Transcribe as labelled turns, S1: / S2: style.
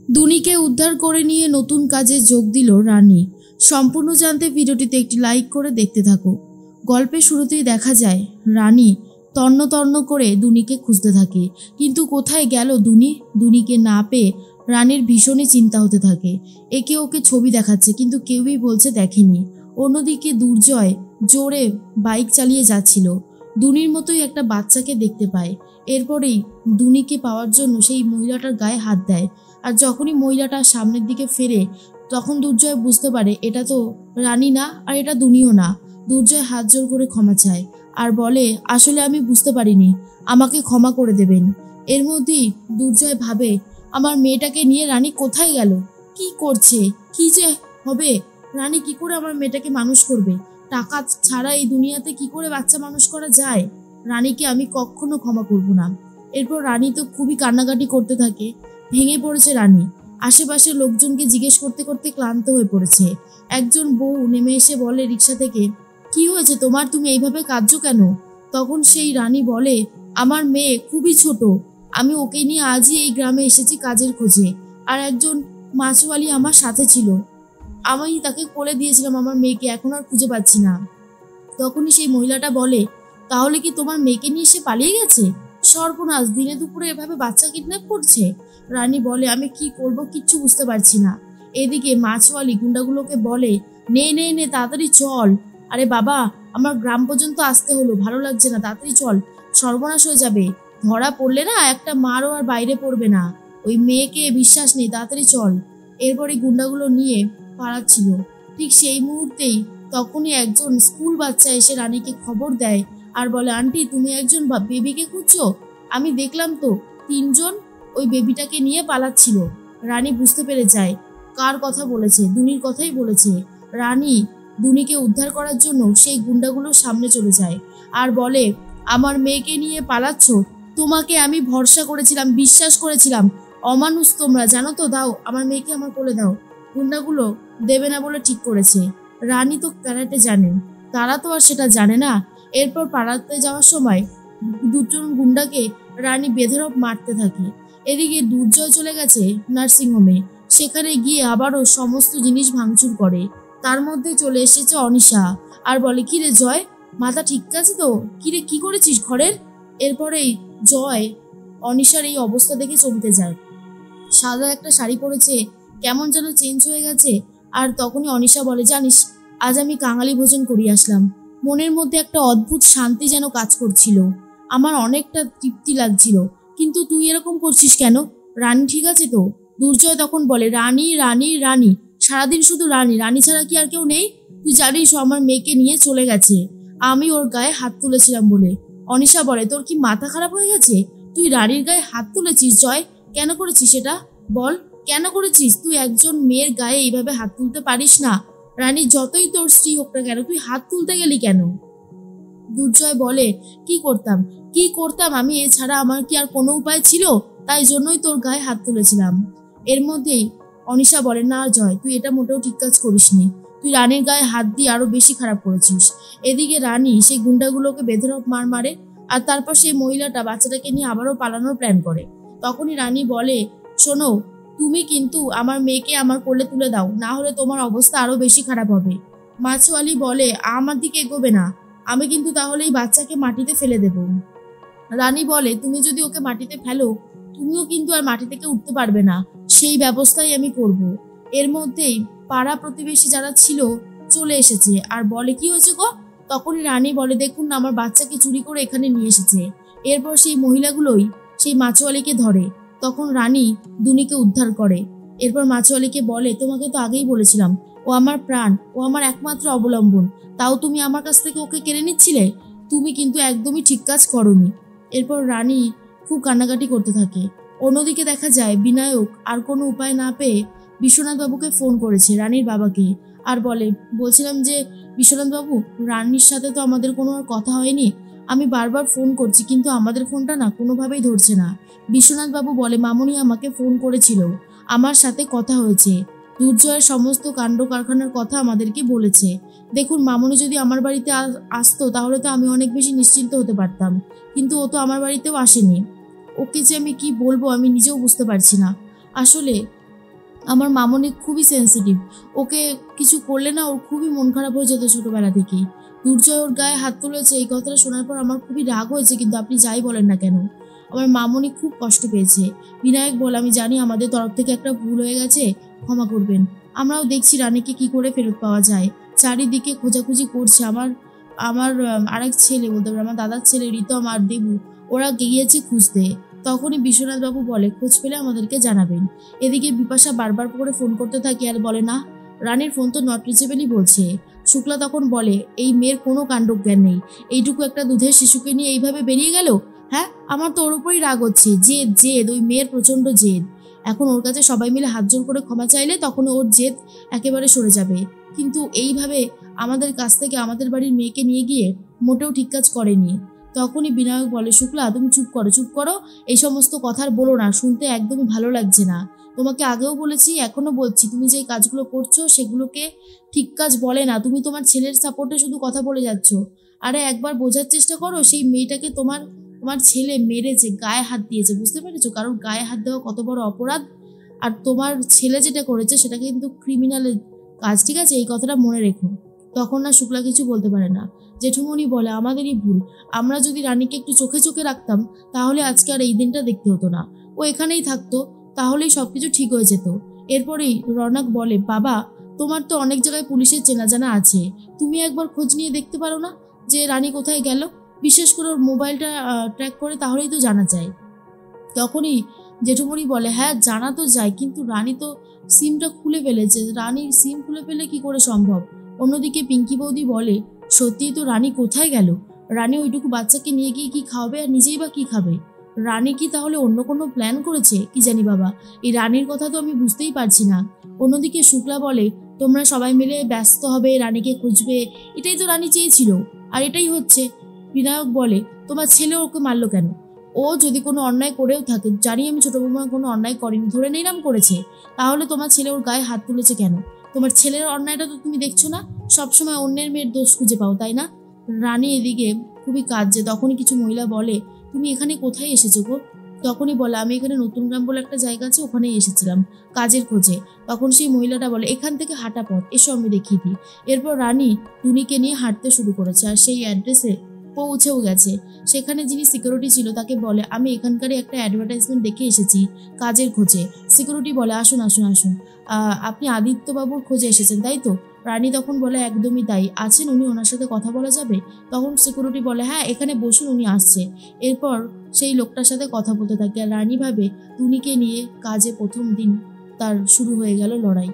S1: দুনিকে উদ্ধার করে নিয়ে নতুন কাজে যোগ দিল রানী। সম্পূর্ণ জানতে ভিডিওটিতে একটি লাইক করে দেখতে থাকো। গল্পের শুরুতেই দেখা যায় রানী তন্ন তন্ন করে দুনিকে খুঁজতে থাকে, কিন্তু কোথায় গেল দুনিকে না পেয়ে রানীর ভীষণই চিন্তা হতে থাকে। একে ওকে ছবি দেখাচ্ছে, কিন্তু কেউই বলছে দেখেনি। অন্যদিকে দুর্জয় জোরে বাইক চালিয়ে যাচ্ছিল, দুনির মতোই একটা বাচ্চাকে দেখতে পায়। এরপরেই দুনিকে পাওয়ার জন্য সেই মহিলাটার গায়ে হাত দেয়, আর যখনই মহিলাটা সামনের দিকে ফেরে তখন দুর্জয় বুঝতে পারে এটা তো রানী না, আর এটা দুনিও না। দুর্জয় হাত জোর করে ক্ষমা চায় আর বলে, আসলে আমি বুঝতে পারিনি, আমাকে ক্ষমা করে দেবেন। এর মধ্যেই দুর্জয় ভাবে, আমার মেয়েটাকে নিয়ে রানী কোথায় গেল, কি করছে, কি যে হবে, রানী কি করে আমার মেয়েটাকে মানুষ করবে, টাকা ছাড়া এই দুনিয়াতে কি করে বাচ্চা মানুষ করা যায়, রানীকে আমি কখনো ক্ষমা করব না। এরপর রানী তো খুবই কান্নাকাটি করতে থাকে, ভেঙে পড়েছে রানী। আশেপাশের লোকজনকে জিজ্ঞেস করতে করতে ক্লান্ত হয়ে পড়েছে। একজন বউ নেমে এসে বলে রিক্সা থেকে, কি হয়েছে তোমার, তুমি এইভাবে কাঁদছো কেন? তখন সেই রানী বলে, আমার মেয়ে খুবই ছোট, আমি ওকে নিয়ে আজই এই গ্রামে এসেছি কাজের খোঁজে, আর একজন মাছওয়ালি আমার সাথে ছিল, আমি তাকে কোলে দিয়েছিলাম আমার মেয়েকে, এখন আর খুঁজে পাচ্ছি না। তখনই সেই মহিলাটা বলে, তাহলে কি তোমার মেয়েকে নিয়ে সে পালিয়ে গেছে? সর্বনাশ, দিনে দুপুরে এভাবে বাচ্চা কিডন্যাপ করছে। রানী বলে, আমি কি করব কিচ্ছু বুঝতে পারছি না। এদিকে মাছওয়ালি গুন্ডাগুলোকে বলে, নে নে নে তাড়াতাড়ি চল, আরে বাবা আমার গ্রাম পর্যন্ত আসতে হলো, ভালো লাগছে না, তাড়াতাড়ি চল, সর্বনাশ হয়ে যাবে, ধরা পড়লে না একটা মারও আর বাইরে পড়বে না, ওই মেয়েকে বিশ্বাস নেই, তাড়াতাড়ি চল। এরপরে গুন্ডাগুলো নিয়ে পালাচ্ছিল। ঠিক সেই মুহূর্তেই তখনই একজন স্কুল বাচ্চা এসে রানীকে খবর দেয় আর বলে, আন্টি তুমি একজন বেবিকে খুঁজছো? আমি দেখলাম তো তিনজন ওই বেবিটাকে নিয়ে পালাচ্ছিল। রানী বুঝতে পেরে যায় কার কথা বলেছে, দুনির কথাই বলেছে। রানী দুনিকে উদ্ধার করার জন্য সেই গুন্ডাগুলোর সামনে চলে যায় আর বলে, আমার মেয়েকে নিয়ে পালাচ্ছ, তোমাকে আমি ভরসা করেছিলাম, বিশ্বাস করেছিলাম, অমানুষ তোমরা, জানো তো, দাও আমার মেয়েকে আমার কোলে দাও। গুন্ডাগুলো দেবে না বলে ঠিক করেছে। রানী তো ক্যারাটে জানেন, তারা তো আর সেটা জানে না। এরপর পালাতে যাওয়ার সময় দুজন গুন্ডাকে রানী বেধড়ক মারতে থাকে। এদিকে দুর্জয় চলে গেছে নার্সিংহোমে, সেখানে গিয়ে আবারও সমস্ত জিনিস ভাঙচুর করে। তার মধ্যে চলে এসেছে অনিশা আর বলে, কিরে জয়, মাথা ঠিক আছে তো, কিরে কি করেছিস ঘরের? এরপরেই জয় অনিশার এই অবস্থা দেখে চমকে যায়। সাদা একটা শাড়ি পরেছে, কেমন যেন চেঞ্জ হয়ে গেছে। আর তখনই অনিশা বলে, জানিস আজ আমি কাঙালি ভোজন করিয়ে আসলাম, মনের মধ্যে একটা অদ্ভুত শান্তি যেন কাজ করছিল, আমার অনেকটা তৃপ্তি লাগছিল, কিন্তু তুই এরকম করছিস কেন? রানী ঠিক আছে তো? দুর্জয় তখন বলে, রানী রানী রানী, সারাদিন শুধু রানী, রানী ছাড়া কি আর কেউ নেই? তুই জানিস ও আমার মেয়েকে নিয়ে চলে গেছে, আমি ওর গায়ে হাত তুলেছিলাম বলে। অনিশা বলে, তোর কি মাথা খারাপ হয়ে গেছে? তুই রানীর গায়ে হাত তুলেছিস? জয়, কেন করেছিস এটা বল, কেন করেছিস? তুই একজন মেয়ের গায়ে এইভাবে হাত তুলতে পারিস না, রানী যতই তোর স্ত্রী হোক না কেন, তুই হাত তুলতে গেলি কেন? দুর্জয় বলে, কি করতাম আমি, এছাড়া আমার কি আর কোনো উপায় ছিল? তাই জন্যই তোর গায়ে হাত তুলেছিলাম। এর মধ্যেই অনিশা বলে, না জয়, তুই এটা মোটেও ঠিক কাজ করিসনি, তুই রানীর গায়ে হাত দিয়ে আরো বেশি খারাপ করেছিস। এদিকে রানী সেই গুন্ডাগুলোকে বেধড়ক মার মারে, আর তারপর সেই মহিলাটা বাচ্চাটাকে নিয়ে আবারও পালানোর প্ল্যান করে। তখনই রানী বলে, শোনো, তুমি কিন্তু আমার মেয়েকে আমার কোলে তুলে দাও, না হলে তোমার অবস্থা আরো বেশি খারাপ হবে। মাছওয়ালি বলে, আমার দিকে এগোবে না, আমি কিন্তু তাহলে এই বাচ্চাকে মাটিতে ফেলে দেব। রানী বলে, তুমি যদি ওকে মাটিতে ফেলো তুমিও কিন্তু আর মাটি থেকে উঠতে পারবে না, সেই ব্যবস্থাই আমি করব। এর মধ্যেই পাড়া প্রতিবেশী যারা ছিল চলে এসেছে আর বলে, কি হয়েছে গো? তখনই রানী বলে, দেখুন না, আমার বাচ্চাকে চুরি করে এখানে নিয়ে এসেছে। এরপর সেই মহিলাগুলোই সেই মাছওয়ালিকে ধরে। তখন রানী দুনিকে উদ্ধার করে। এরপর মাছওয়ালিকে বলে, তোমাকে তো আগেই বলেছিলাম ও আমার প্রাণ, ও আমার একমাত্র অবলম্বন, তাও তুমি আমার কাছ থেকে ওকে কেড়ে নিচ্ছিলে, তুমি কিন্তু একদমই ঠিক কাজ করোনি। এরপর রানী খুব কান্নাকাটি করতে থাকে। অন্যদিকে দেখা যায় বিনায়ক আর কোনো উপায় না পেয়ে বিশ্বনাথ বাবুকে ফোন করেছে, রানীর বাবাকে, আর বলছিলাম যে, বিশ্বনাথ বাবু, রানীর সাথে তো আমাদের কোনো আর কথা হয়নি, আমি বারবার ফোন করছি কিন্তু আমাদের ফোনটা না কোনোভাবেই ধরছে না। বিশ্বনাথ বাবু বলে, মামুনি আমাকে ফোন করেছিল, আমার সাথে কথা হয়েছে, দুর্জয়ের সমস্ত কাণ্ড কারখানার কথা আমাদেরকে বলেছে। দেখুন, মামুনি যদি আমার বাড়িতে আসতো তাহলে তো আমি অনেক বেশি নিশ্চিন্ত হতে পারতাম, কিন্তু ও তো আমার বাড়িতেও আসেনি, ওকে যে আমি কি বলবো আমি নিজেও বুঝতে পারছি না। আসলে আমার মামনি খুবই সেন্সিটিভ, ওকে কিছু করলে না ওর খুবই মন খারাপ হয়ে যেত ছোটোবেলা থেকেই। দুর্জয় ওর গায়ে হাত তুলেছে, এই কথাটা শোনার পর আমার খুবই রাগ হয়েছে, কিন্তু আপনি যাই বলেন না কেন আমার মামনি খুব কষ্ট পেয়েছে। বিনায়ক বলে, আমি জানি আমাদের তরফ থেকে একটা ভুল হয়ে গেছে, ক্ষমা করবেন। আমরাও দেখছি রানীকে কি করে ফেরত পাওয়া যায়, চারিদিকে খোঁজাখুঁজি করছে। আমার আমার আরেক ছেলে, বলতে পারে আমার দাদার ছেলে রিতম আর দেবু, ওরা গিয়েছে খুঁজতে। তখনই বিশ্বনাথবাবু বলে, খোঁজ পেলে আমাদেরকে জানাবেন। এদিকে বিপাশা বারবার করে ফোন করতে থাকে আর বলে, না রানীর ফোন তো নট রিচেবলই বলছে। শুক্লা তখন বলে, এই মেয়ের কোনো কাণ্ডজ্ঞান নেই, এইটুকু একটা দুধের শিশুকে নিয়ে এইভাবে বেরিয়ে গেল। হ্যাঁ, আমার তো ওর উপরই রাগ হচ্ছে, জেদ জেদ, ওই মেয়ের প্রচণ্ড জেদ। এখন ওর কাছে সবাই মিলে হাত জোর করে ক্ষমা চাইলে তখন ওর জেদ একেবারে সরে যাবে, কিন্তু এইভাবে আমাদের কাছ থেকে আমাদের বাড়ির মেয়েকে নিয়ে গিয়ে মোটেও ঠিক কাজ করেনি। তখনই বিনায়ক বলে, শুক্লা তুমি চুপ করো, চুপ করো, এই সমস্ত কথা আর বলো না, শুনতে একদমই ভালো লাগছে না। তোমাকে আগেও বলেছি, এখনো বলছি, তুমি যে কাজগুলো করছো সেগুলোকে ঠিক কাজ বলে না। তুমি তোমার ছেলের সাপোর্টে শুধু কথা বলে যাচ্ছ। আরে একবার বোঝার চেষ্টা করো, সেই মেয়েটাকে তোমার তোমার ছেলে মেরেছে, গায়ে হাত দিয়েছে, বুঝতে পেরেছো? কারণ গায়ে হাত দেওয়া কত বড় অপরাধ। আর তোমার ছেলে যেটা করেছে সেটা কিন্তু ক্রিমিনালের কাজ, ঠিক আছে? এই কথাটা মনে রেখো। তখন না শুক্লা কিছু বলতে পারে না। জেঠুমনি বলে, আমাদেরই ভুল, আমরা যদি রানীকে একটু চোখে চোখে রাখতাম তাহলে আজকে আর এই দিনটা দেখতে হতো না, ও এখানেই থাকতো, তাহলেই সব কিছু ঠিক হয়ে যেত। এরপরেই রনক বলে, বাবা তোমার তো অনেক জায়গায় পুলিশের চেনা জানা আছে, তুমি একবার খোঁজ নিয়ে দেখতে পারো না যে রানী কোথায় গেল? বিশেষ করে ওর মোবাইলটা ট্র্যাক করে, তাহলেই তো জানা যায়। তখনই জেঠুমনি বলে, হ্যাঁ জানা তো যায়, কিন্তু রানী তো সিমটা খুলে ফেলেছে, রানীর সিম খুলে ফেলে কি করে সম্ভব? অন্যদিকে পিঙ্কি বৌদি বলে, সত্যিই তো রানী কোথায় গেল? রানী ওইটুকু বাচ্চাকে নিয়ে গিয়ে কি খাওয়াবে, আর নিজেই বা কি খাবে? রানী কি তাহলে অন্য কোনো প্ল্যান করেছে? কি জানি বাবা, এই রানীর কথা তো আমি বুঝতেই পারছি না। অন্যদিকে শুক্লা বলে, তোমরা সবাই মিলে ব্যস্ত হবে, রানীকে খুঁজবে, এটাই তো রানী চেয়েছিল, আর এটাই হচ্ছে। বিনায়ক বলে, তোমার ছেলে ওকে মারলো কেন? ও যদি কোনো অন্যায় করেও থাকে, জানি আমি ছোট বৌমা কোনো অন্যায় করেনি, ধরে নিলাম করেছে, তাহলে তোমার ছেলে ওর গায়ে হাত তুলেছে কেন? তোমার ছেলের অন্যায়টা তো তুমি দেখছো না, সবসময় অন্যের মেয়ের দোষ খুঁজে পাও, তাই না? রানী এদিকে খুবই কাঁদছে। তখনই কিছু মহিলা বলে, তুমি এখানে কোথায় এসেছো গো? তখনই বলে, আমি এখানে নতুন গ্রাম বলে একটা জায়গা আছে, ওখানেই এসেছিলাম কাজের খোঁজে। তখন সেই মহিলাটা বলে, এখান থেকে হাঁটা পথ, এসো আমি দেখিয়ে দিই। এরপর রানী টুনিকে নিয়ে হাঁটতে শুরু করেছে, আর সেই অ্যাড্রেসে পৌঁছেও গেছে। সেখানে যিনি সিকিউরিটি ছিল তাকে বলে, আমি এখানকারই একটা অ্যাডভার্টাইজমেন্ট দেখে এসেছি কাজের খোঁজে। সিকিউরিটি বলে, আসুন আসুন আসুন, আপনি আদিত্যবাবুর খোঁজে এসেছেন তাই তো? রানী তখন বলে, একদমই তাই, আছেন উনি, ওনার সাথে কথা বলা যাবে? তখন সিকিউরিটি বলে, হ্যাঁ এখানে বসুন, উনি আসছে। এরপর সেই লোকটার সাথে কথা বলতে থাকে, আর রানী ভাবে টুনিকে নিয়ে কাজে প্রথম দিন তার শুরু হয়ে গেল লড়াই।